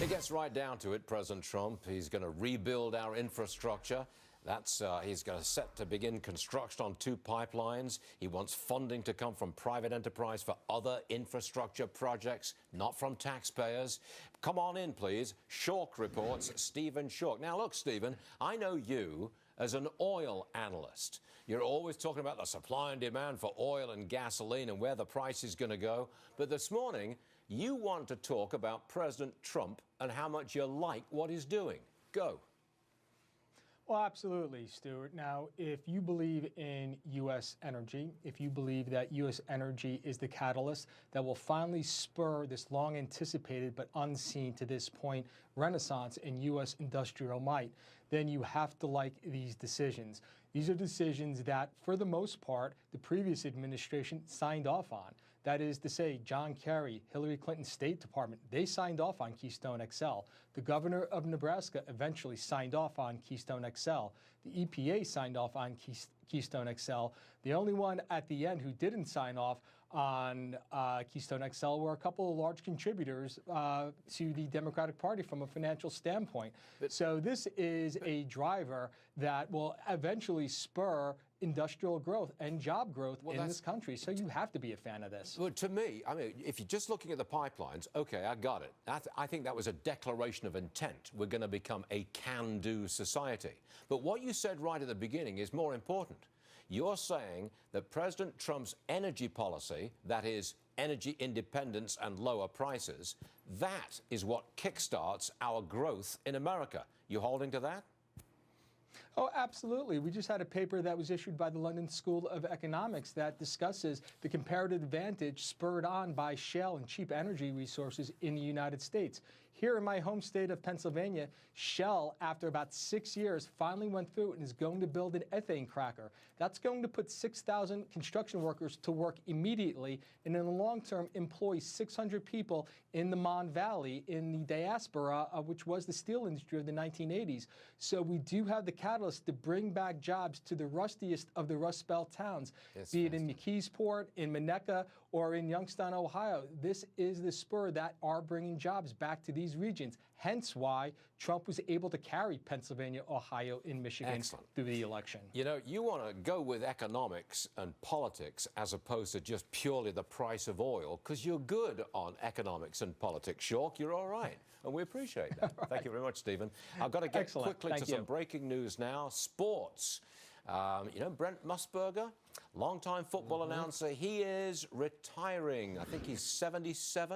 It gets right down to it, President Trump. He's going to rebuild our infrastructure. He's going to set to begin construction on 2 pipelines. He wants funding to come from private enterprise for other infrastructure projects, not from taxpayers. Come on in, please. Schork reports, Stephen Schork. Now, look, Stephen, I know you as an oil analyst. You're always talking about the supply and demand for oil and gasoline and where the price is going to go. But this morning, you want to talk about President Trump and how much you like what he's doing. Go. Well, absolutely, Stuart. Now, if you believe in U.S. energy, if you believe that U.S. energy is the catalyst that will finally spur this long-anticipated but unseen to this point renaissance in U.S. industrial might, then you have to like these decisions. These are decisions that, for the most part, the previous administration signed off on. That is to say, John Kerry, Hillary Clinton's State Department, they signed off on Keystone XL. The governor of Nebraska eventually signed off on Keystone XL. The EPA signed off on Keystone XL. The only one at the end who didn't sign off on Keystone XL were a couple of large contributors to the Democratic Party from a financial standpoint. So this is a driver that will eventually spur industrial growth and job growth in this country. So you have to be a fan of this. Well, to me, I mean, if you're just looking at the pipelines, okay, I got it. I think that was a declaration of intent. We're going to become a can-do society. But what you said right at the beginning is more important. You're saying that President Trump's energy policy, that is energy independence and lower prices, that is what kickstarts our growth in America. You holding to that? Oh, absolutely. We just had a paper that was issued by the London School of Economics that discusses the comparative advantage spurred on by shale and cheap energy resources in the United States. Here in my home state of Pennsylvania, Shell, after about 6 years, finally went through and is going to build an ethane cracker. That's going to put 6,000 construction workers to work immediately and in the long term employ 600 people in the Mon Valley in the diaspora, which was the steel industry of the 1980s. So we do have the catalyst to bring back jobs to the rustiest of the Rust Belt towns, be it in McKeesport, in Moneca, or in Youngstown, Ohio. This is the spur that are bringing jobs back to these regions, hence why Trump was able to carry Pennsylvania, Ohio, and Michigan through the election. You know, you want to go with economics and politics as opposed to just purely the price of oil, because you're good on economics and politics, Schork. You're all right, and we appreciate that. Right. Thank you very much, Stephen. I've got to get quickly to some breaking news now. Sports. You know, Brent Musburger, longtime football announcer, he is retiring. I think he's 77.